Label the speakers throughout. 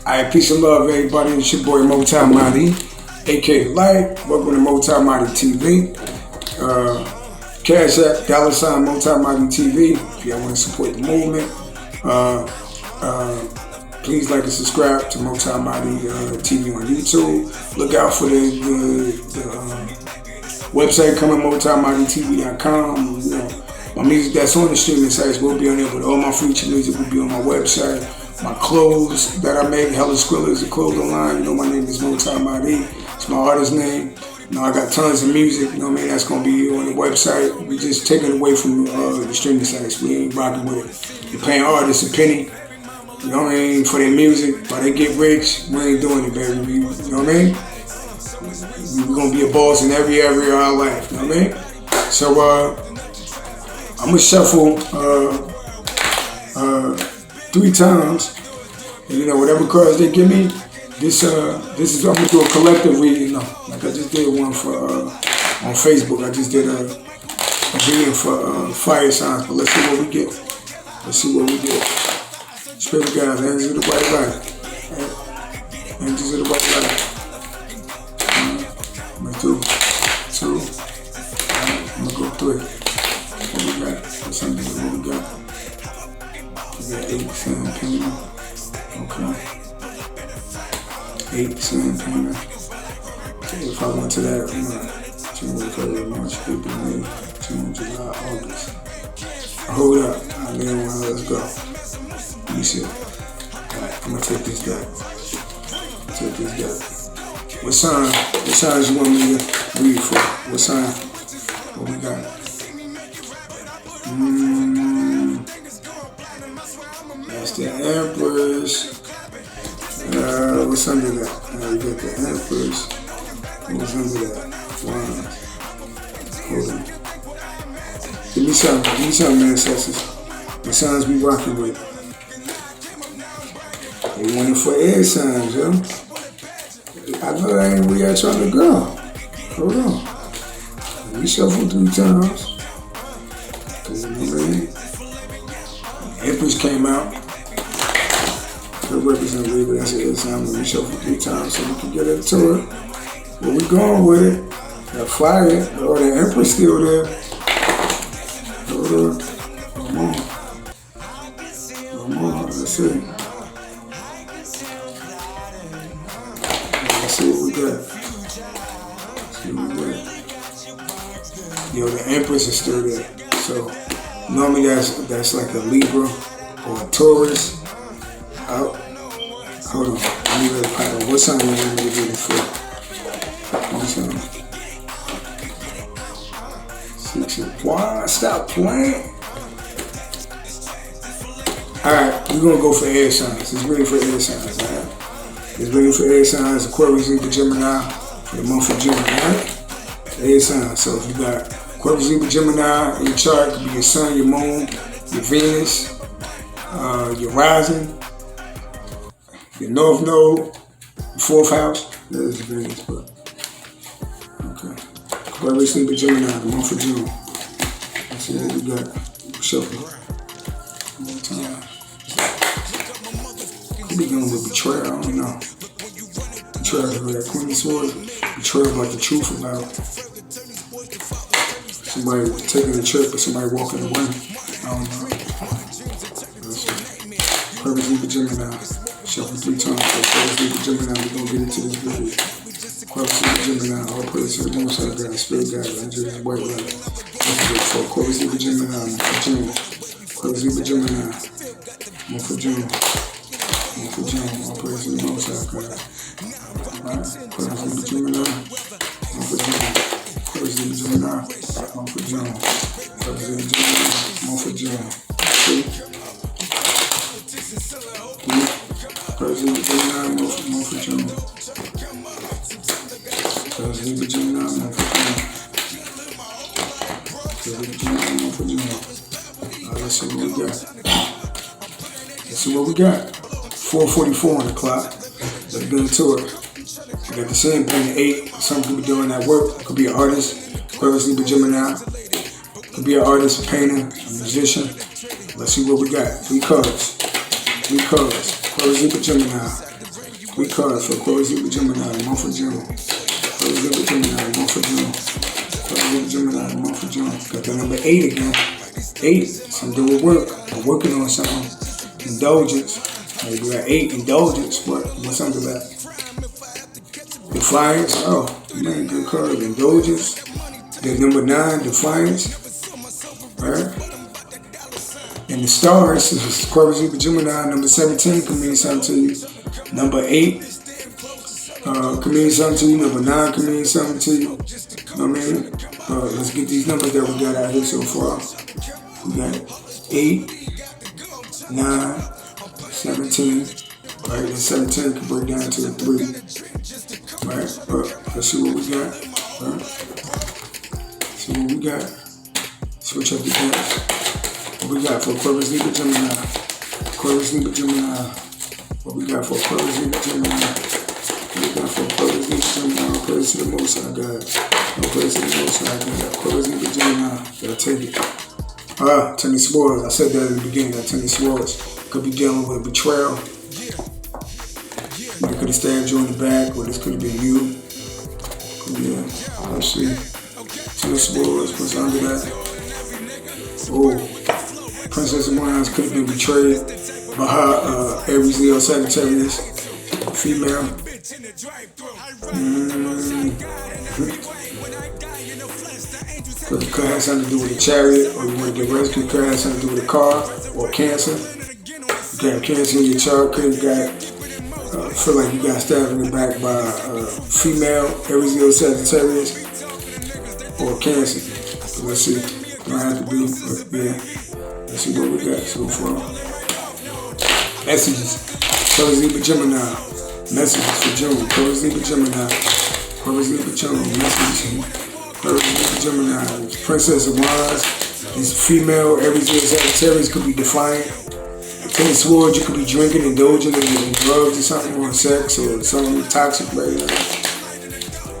Speaker 1: Alright, peace and love, everybody. It's your boy Motown Mighty, aka Light. Welcome to Motown Mighty TV. Cash App, $ Motown Mighty TV. If y'all want to support the movement, please like and subscribe to Motown Mighty TV on YouTube. Look out for the website coming, MotownMightyTV.com. You know, my music that's on the streaming sites will be on there, but all my feature music will be on my website. My clothes that I make, Hella Skrilla is a clothing line. You know, my name is Motown Mighty. It's my artist name. You know, I got tons of music. You know what I mean? That's gonna be on the website. We just taking it away from the streaming sites. We ain't rocking with it. You're paying artists a penny. You know what I mean? For their music, while they get rich, we ain't doing it, baby. You know what I mean? We're gonna be a boss in every area of our life. You know what I mean? So I'm gonna shuffle 3 times, and you know, whatever cards they give me, this is I'm gonna do a collective reading. Like I just did one for on Facebook. I just did a reading for fire signs, but let's see what we get. Spirit guys, angels of the white light. Angels of the white light. I'm gonna do 2. I'm gonna go 3. What we got? What's under what we got? We got 8 sand painter. Okay. 8 sand painter. If I went to that, January, February, March, April, May, June, July, August. Hold up. Let's go. Let me see. Alright, I'm gonna take this back. What signs you want me to read for? What sign? What we got? That's the Empress. What's under that? We got the Empress. What's under that? Wands. Hold on. Give me something, ancestors. What signs we rocking with? They wanted for air signs, yo. I know that ain't where y'all trying to go. Hold on. We shuffle 3 times. Empress came out. Her represent Libra, that's an air sign. We shuffle 3 times so we can get into it. Where we going with it? That fire. Oh, the Empress still there. Hold on. Come on. Let's see. Let's see what we got. Yo, the Empress is still there. So normally that's like a Libra or a Taurus. Hold on. Let me read the pattern. What sign you want me to do this for? What sign? 6. Why? Stop playing. Alright, we're gonna go for air signs. It's ready for air signs, alright? It's ready for air signs, Aquarius, Libra, Gemini for the month of June, alright? Air signs. So if you got Aquarius, Libra, Gemini in your chart, it could be your sun, your moon, your Venus, your rising, your North Node, your 4th house. There's the Venus, but okay. Aquarius, Libra, Gemini, the month of June. Let's see what we got. Shuffle. One time. Could be dealing with betrayal, I don't know. Betrayal about that Queen of Swords. Betrayal about the truth about somebody taking a trip or somebody walking away. I don't know. Aquarius, Libra, Gemini. Shuffle 3 times. Aquarius, Libra, Gemini. We're gonna get into this video. Aquarius, Libra, Gemini. All praise to the Most High God, Spirit God, Angel of the white light. Let's go for Aquarius, Libra, Gemini. June. Aquarius, Libra, Gemini. Month for June. All praise to the Most High God. Aquarius, Libra, Gemini. Month for June. Aquarius, Libra, Gemini. Month for June. Aquarius, Libra, Gemini. Month for June. See? Aquarius, Libra, Gemini. Month for June. Aquarius, Libra, Gemini. Month for June. Aquarius, Libra, Gemini. Month for June. Let's see what we got. 4:44 on the clock. Let's get into it. We got the same thing at 8. Some people doing that work. Could be an artist. Aquarius, Libra, Gemini. Could be an artist, a painter, a musician. Let's see what we got. 3 cards. Aquarius, Libra, Gemini. 3 cards for Aquarius, Libra, Gemini, month of June. Aquarius, Libra, Gemini, month of June. Aquarius, Libra, Gemini, month of June. Got the number 8 again. 8, something with work. I'm working on something. Indulgence. Maybe we got 8, indulgence. What's under that? Defiance. Oh, man, good card. Indulgence. The number 9, defiance. Alright. And the stars is Aquarius, Libra, Gemini. Number 17 can mean something to you. Number 8 can mean something to you. Number 9 can mean something to you. You know what I mean? Let's get these numbers that we got out here so far. We got 8, 9, 17. Right, and 17 can break down to a 3. Right, let's see what we got. Right. See what we got. Switch up the cards. What we got for Aquarius, Libra, Gemini? Aquarius, Libra, Gemini. What we got for Aquarius, Libra, Gemini? What we got for Aquarius, Libra, Gemini? No praise to the Most High God. No praise to the Most High God. Aquarius, Libra, Gemini. Gotta take it. 10 of Swords. I said that in the beginning. That 10 of Swords could be dealing with betrayal. They could have stabbed you in the back, or this could have been you. Yeah, let's see. 10 of Swords. What's under that? Oh, Princess of Wands could have been betrayed by her Aries, Leo, Sagittarius, female. Could have something to do with a chariot, or you want to get rescued. Could have something to do with a car or Cancer. You got Cancer in your chart. Could have got feel like you got stabbed in the back by a female, Aries, Leo, Sagittarius, or Cancer. So let's see. Don't have to be, but yeah. Let's see what we got so far. Messages. Aquarius, Libra, Gemini. Messages for June. Aquarius, Libra, Gemini. Aquarius, Libra, Gemini. Messages. Aquarius, Libra, Gemini. Princess of Wands. This female, Aries, Leo, Sagittarius could be defiant. 10 of Swords, you could be drinking, indulging in drugs or something, or sex, or something toxic right now.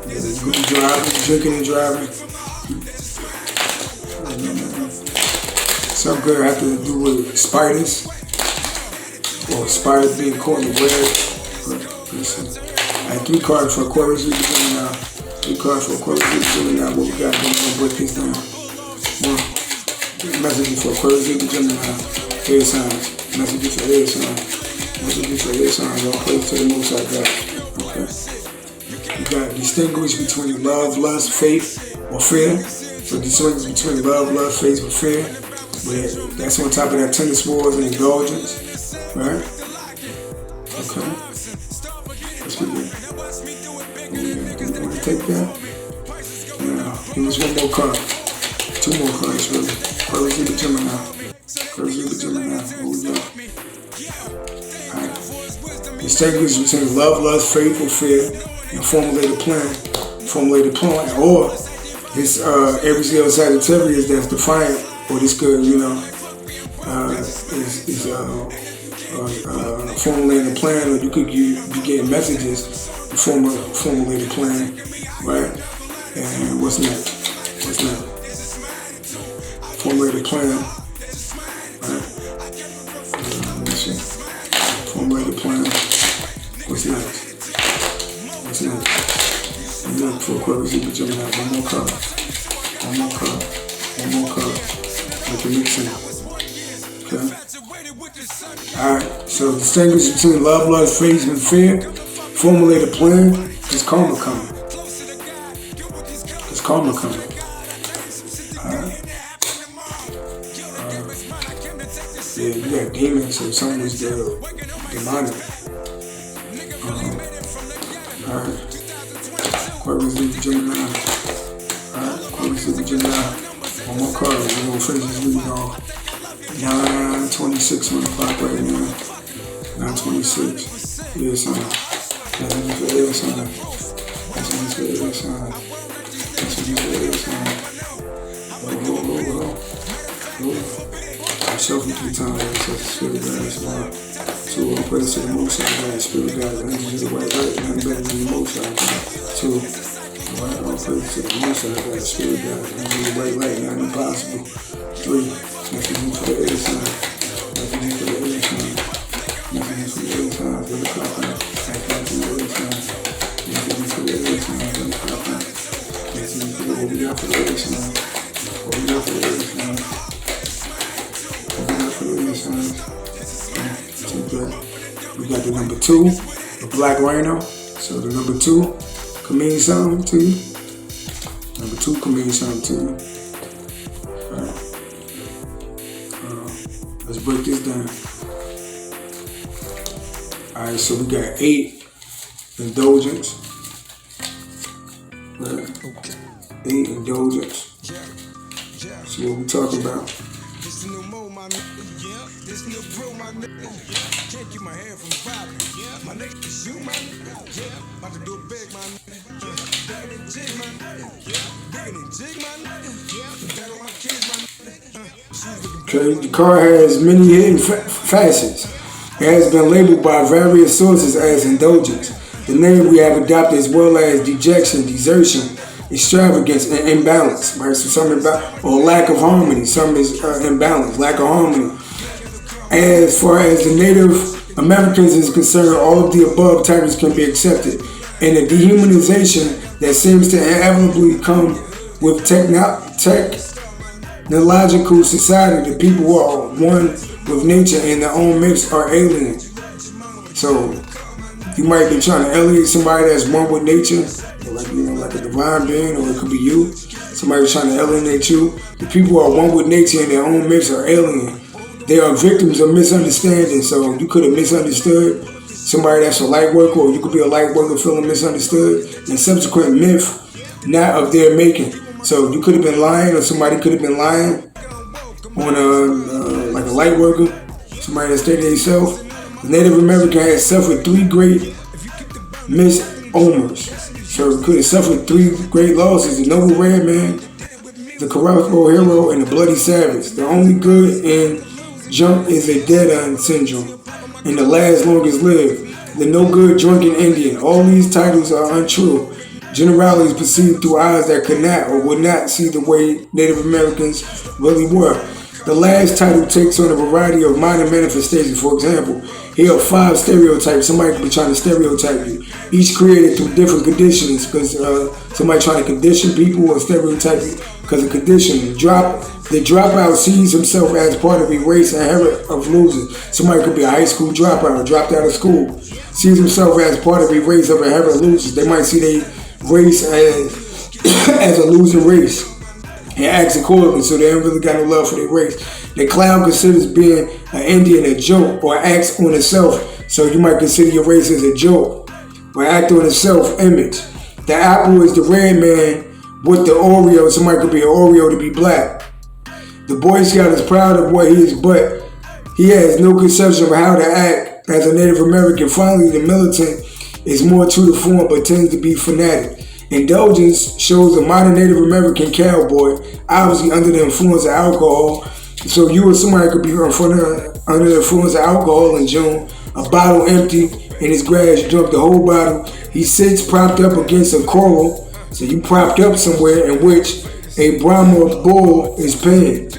Speaker 1: You could be driving, drinking and driving. Something could have to do with spiders, or spiders being caught in the web. But listen, I had 3 cards for Aquarius, Libra, Gemini. 3 cards for Aquarius, Libra, Gemini. What we got? We're gonna break this down. 1. Messages for Aquarius, Libra, Gemini. Air signs. Messages for air signs. Messages for air signs. All praise to the Most High God. Okay. You got distinguish between love, lust, faith, or fear. So distinguish between love, lust, faith, or fear. But that's on top of that 10 of Swords and indulgence. Right? Okay. Let's get it. You want to take that? Now, here's 1 more card. 2 more cards, really. Aquarius, Libra, Gemini. Aquarius, Libra, Gemini. What we got? Alright. Distinguish between love, lust, faith, or fear, and formulate a plan. Formulate a plan. Or this Aries, Leo, Sagittarius that's defiant. Or this could, is formulating a plan, or you could be getting messages to formulate a plan, right? And what's next? What's next? Formulate a plan, right? Let's see. Formulate a plan. What's next? What's next? I'm looking for Aquarius, Libra, Gemini. 1 more card. 1 more card. 1 more card. Make it make sense. Okay? Alright, so distinguish between love, lust, faith, and fear. Formulate a plan. Is karma coming? Is karma coming? Alright. Yeah, you got demons, so something is demonic. Alright. Aquarius, Libra, Gemini. Alright, Aquarius, Libra, Gemini. 1 more card. We're going to finish this video off. 9:26 on the clock right now. 9:26. Air sign. Messages for air sign. Messages for air sign. Messages for air sign. Myself 3 times. Spirit God is one. So all praise to the Most High God. Spirit God is the right, nothing better than the Most High God. 2. All praise to the Most High God. Spirit God is the right, nothing impossible. 3. Messages for the air sign. Messages for the air sign. Messages for the air sign. got for the lyrics, man? What we got for the lyrics, man? What we got for the lyrics, man? Too good. We got the number 2, the Black Rhino. So the number 2 can mean something to you. Number 2 can mean something to you. Alright. Let's break this down. Alright, so we got 8 indulgence. Right. 8 indulgence. So what we talking about? This new mo, my nigga. Yeah. This new bro, my nigga. Can't keep my hand from popping. Yeah. My nigga, is you, my nigga. Yeah. About to do it big, my nigga. Digging and jig, my nigga. Digging and jig, my nigga. Yeah. Back on my kids, my nigga. Okay, the car has many hidden facets. It has been labeled by various sources as indulgence. The name we have adopted as well as dejection, desertion, extravagance, and imbalance, right? So some or lack of harmony. Some is imbalance, lack of harmony. As far as the Native Americans is concerned, all of the above titles can be accepted. And the dehumanization that seems to inevitably come with technological society, the people who are one with nature and their own mix are alien. So you might be trying to alienate somebody that's one with nature, like a divine being, or it could be you. Somebody trying to alienate you. The people who are one with nature and their own mix are alien. They are victims of misunderstanding. So you could have misunderstood somebody that's a light worker, or you could be a light worker feeling misunderstood, and subsequent myth not of their making. So you could have been lying, or somebody could have been lying on like a light worker, somebody that stated themselves. The Native American has suffered 3 great misomers. So it could have suffered 3 great losses: the noble red man, the corruptible hero, and the bloody savage. The only good in junk is a dead-end syndrome, and the last longest lived. The no good drunken Indian. All these titles are untrue. Generalities perceived through eyes that could not or would not see the way Native Americans really were. The last title takes on a variety of minor manifestations. For example, here are 5 stereotypes. Somebody could be trying to stereotype you. Each created through different conditions, because somebody trying to condition people or stereotype you because of conditioning. The dropout sees himself as part of a race inherent of losers. Somebody could be a high school dropout, dropped out of school. Sees himself as part of a race of inherent losers. They might see their race as a losing race and acts accordingly, so they don't really got no love for their race. The clown considers being an Indian a joke, or acts on itself, so you might consider your race as a joke, or act on a self-image. The apple is the red man with the Oreo. Somebody could be an Oreo to be black. The Boy Scout is proud of what he is, but he has no conception of how to act as a Native American. Finally, the militant is more true to form, but tends to be fanatic. Indulgence shows a modern Native American cowboy, obviously under the influence of alcohol. So you or somebody could be under the influence of alcohol in June, a bottle empty, and his grass drunk the whole bottle. He sits propped up against a coral, so you propped up somewhere in which a Brahma bull is paying.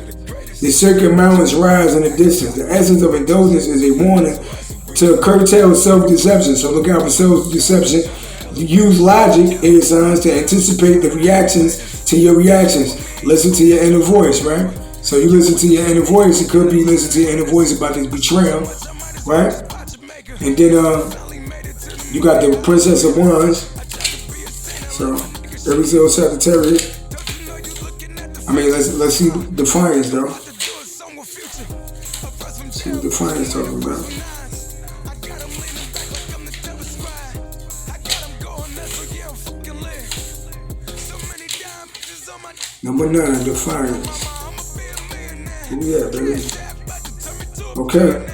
Speaker 1: The circuit mountains rise in the distance. The essence of indulgence is a warning to curtail self-deception. So look out for self-deception. Use logic in signs to anticipate the reactions to your reactions. Listen to your inner voice, right? So you listen to your inner voice. It could be listen to your inner voice about this betrayal, right? And then you got the Princess of Wands. So every single Sagittarius. I mean, let's see Defiance though. See what Defiance talking about. Number 9, Defiance. Who yeah, baby? Okay.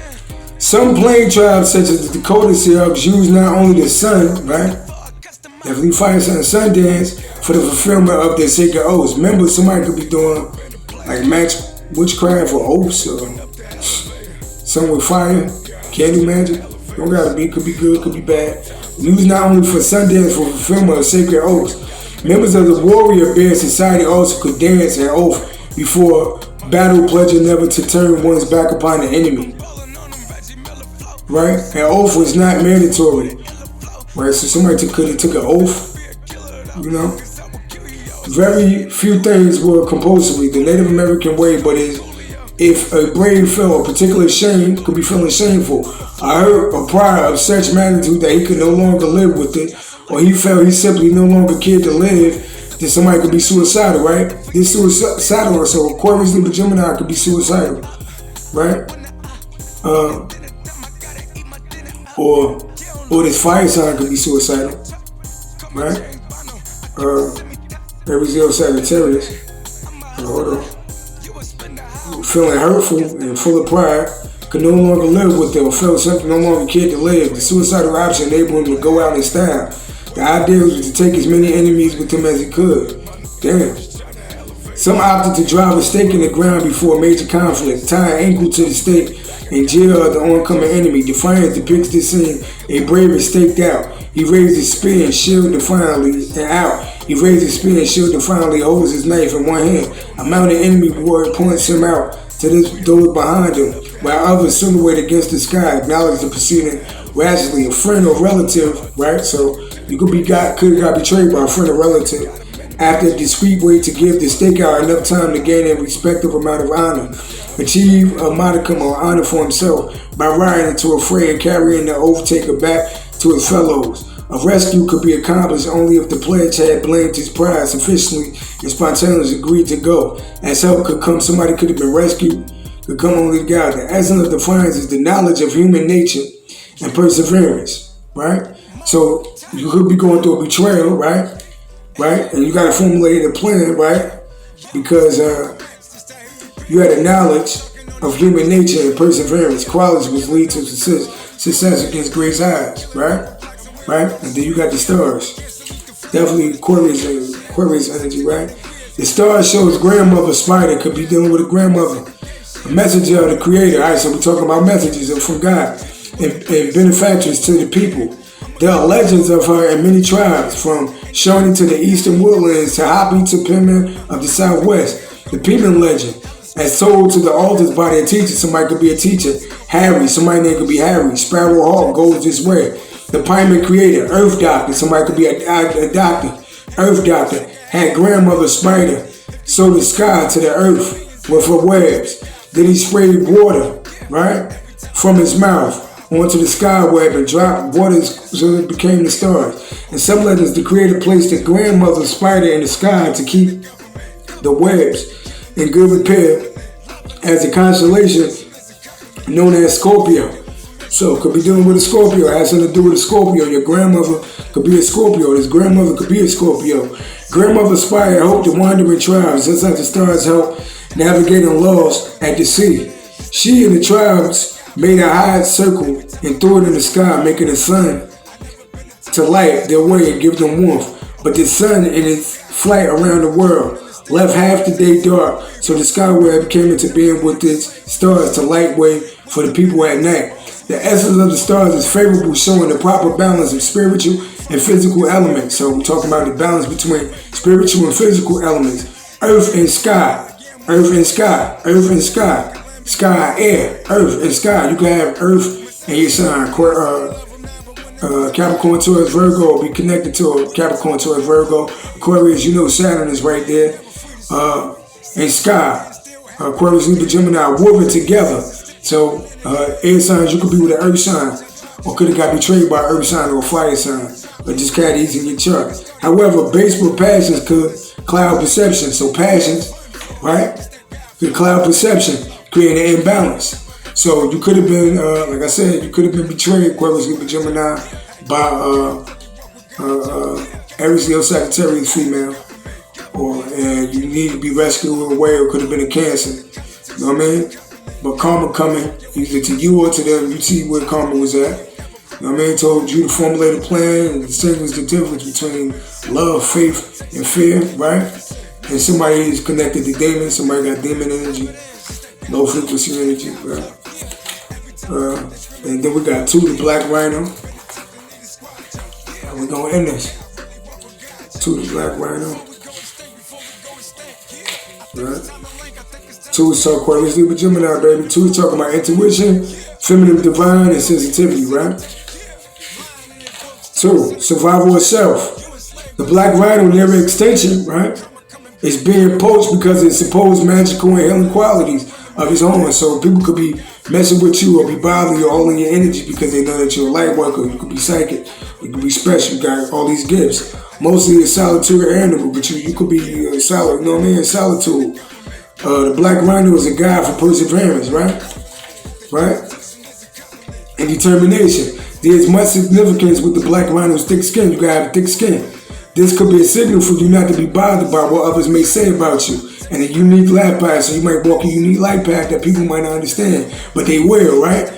Speaker 1: Some plain tribes, such as the Dakota Sioux, use not only the sun, right? Definitely fire sun Sundance for the fulfillment of their sacred oaths. Remember, somebody could be doing like match witchcraft or oaths, or some with fire, candy magic. Don't gotta be, could be good, could be bad. Used not only for Sundance for fulfillment of sacred oaths. Members of the Warrior Bear Society also could dance an oath before battle, pledging never to turn one's back upon the enemy. Right? An oath was not mandatory. Right? So somebody could have took an oath, you know, Very few things were compulsory. The Native American way, but if a brave felt a particular shame, could be feeling shameful, a hurt or pride of such magnitude that he could no longer live with it, or he felt he simply no longer cared to live, then somebody could be suicidal, right? This suicidal, so Aquarius, Libra, Gemini could be suicidal, right? Or this fire sign could be suicidal, right? Aries, Leo, Sagittarius. Hold on. Feeling hurtful and full of pride, could no longer live with it, or felt something no longer cared to live. The suicidal option enabled him to go out in style. The idea was to take as many enemies with him as he could. Damn. Some opted to drive a stake in the ground before a major conflict, tie an ankle to the stake, and jeer at the oncoming enemy. Defiance depicts this scene. A brave is staked out. He raised his spear and shield defiantly and out. He raised his spear and shield defiantly, holds his knife in one hand. A mounted enemy warrior points him out to those behind him, while others silhouette against the sky, acknowledge the proceeding rationally. A friend or relative, right? So you could have got betrayed by a friend or relative. After a discreet way to give the stakeout enough time to gain a respective amount of honor, achieve a modicum of honor for himself by riding into a fray and carrying the oath taker back to his fellows. A rescue could be accomplished only if the pledge had blamed his pride sufficiently and spontaneously agreed to go. As help could come, somebody could have been rescued, could come only God. The essence of defiance is the knowledge of human nature and perseverance, right? So you could be going through a betrayal, right? And you got to formulate a plan, right? Because you had a knowledge of human nature and perseverance, qualities which lead to success against great odds, right? And then you got the stars. Definitely Aquarius energy, right? The stars shows grandmother spider, could be dealing with a grandmother. A messenger of the creator. All right, so we're talking about messages from God and benefactors to the people. There are legends of her in many tribes, from Shawnee to the eastern woodlands to Hopi to Pima of the southwest. The Pima legend, as told to the altars by their teacher. Somebody could be a teacher. Harry, somebody's name could be Harry. Sparrow Hawk goes this way. The Pima creator, Earth Doctor, somebody could be a doctor. Earth Doctor had grandmother spider sow the sky to the earth with her webs. Then he sprayed water, right, from his mouth onto the sky web and dropped water so it became the stars. In some legends, the creator placed a grandmother spider in the sky to keep the webs in good repair as a constellation known as Scorpio. So could be dealing with a Scorpio. It has something to do with a Scorpio. Your grandmother could be a Scorpio. This grandmother could be a Scorpio. Grandmother spider helped the wandering tribes, just like the stars help navigating lost at the sea. She and the tribes made a high circle and threw it in the sky, making the sun to light their way and give them warmth. But the sun in its flight around the world left half the day dark, so the sky web came into being with its stars to light way for the people at night. The essence of the stars is favorable, showing the proper balance of spiritual and physical elements. So we're talking about the balance between spiritual and physical elements. Earth and sky. Earth and sky. Earth and sky. Sky, air. Earth and sky. You can have earth and your sign. Capricorn, Taurus, Virgo will be connected to a Capricorn, Taurus, Virgo. Aquarius, you know Saturn is right there. And sky. Aquarius, Libra, Gemini, woven together. So air signs, you could be with an earth sign, or could have got betrayed by an earth sign or a fire sign, or just carried these in your chart. However, baseball passions could cloud perception. So passions, right, could cloud perception, create an imbalance. So you could have been, like I said, you could have been betrayed, Aquarius, Libra, Gemini, by Aries, Leo, Sagittarius female, or you need to be rescued away, or could have been a Cancer. You know what I mean? But karma coming, either to you or to them, you see where karma was at. You know what I mean? Told you to formulate a plan and distinguish the difference between love, faith, and fear, right? And somebody is connected to demons, somebody got demon energy, low frequency energy, right? And then we got 2, the Black Rhino. And we're gonna end this. 2, the Black Rhino. Right? 2 is talking Aquarius, Libra, Gemini, baby. 2 is talking about intuition, feminine, divine, and sensitivity, right? 2, survival of self. The Black Rhino near extinction, right? It's being poached because it's supposed magical and healing qualities of its own. So people could be messing with you or be bothering you, holding your energy because they know that you're a light worker. You could be psychic. You could be special. You got all these gifts. Mostly a solitude animal, but you could be solid. You know what I mean? Solitude. The black rhino is a guide for perseverance, right? Right? And determination. There's much significance with the black rhino's thick skin. You gotta have thick skin. This could be a signal for you not to be bothered by what others may say about you. And a unique life path, so you might walk a unique life path that people might not understand, but they will, right?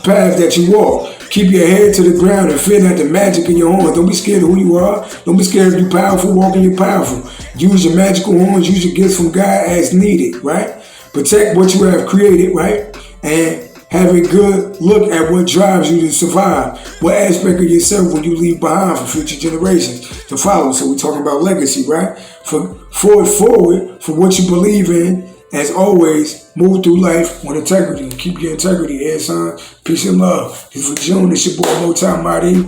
Speaker 1: Path that you walk. Keep your head to the ground and fear not the magic in your horns. Don't be scared of who you are. Don't be scared if you're powerful, walking you're powerful. Use your magical horns, use your gifts from God as needed, right? Protect what you have created, right? And have a good look at what drives you to survive. What aspect of yourself will you leave behind for future generations to follow? So we're talking about legacy, right? Forward for what you believe in. As always, move through life with integrity. Keep your integrity, air sign. Peace and love. This is for June. It's your boy Motown Mighty.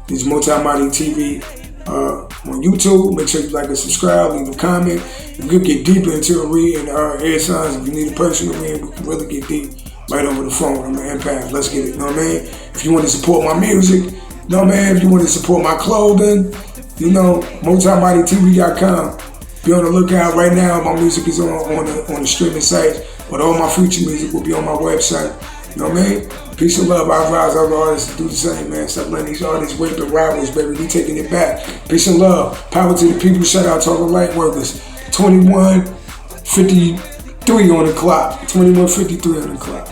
Speaker 1: This is Motown Mighty TV on YouTube. Make sure you like and subscribe. Leave a comment. If you get deeper into the reading air signs, if you need a personal reading, we can really get deep right over the phone. I'm an empath. Let's get it. You know what I mean? If you want to support my music, you know what I mean? If you want to support my clothing, you know, MotownMightyTV.com. Be on the lookout right now. My music is on the streaming site, but all my future music will be on my website. You know what I mean? Peace and love. I advise other artists to do the same, man. Stop letting these artists rape and rivals, baby. We taking it back. Peace and love. Power to the people. Shout out to all the light workers. 21:53 on the clock. 21:53 on the clock.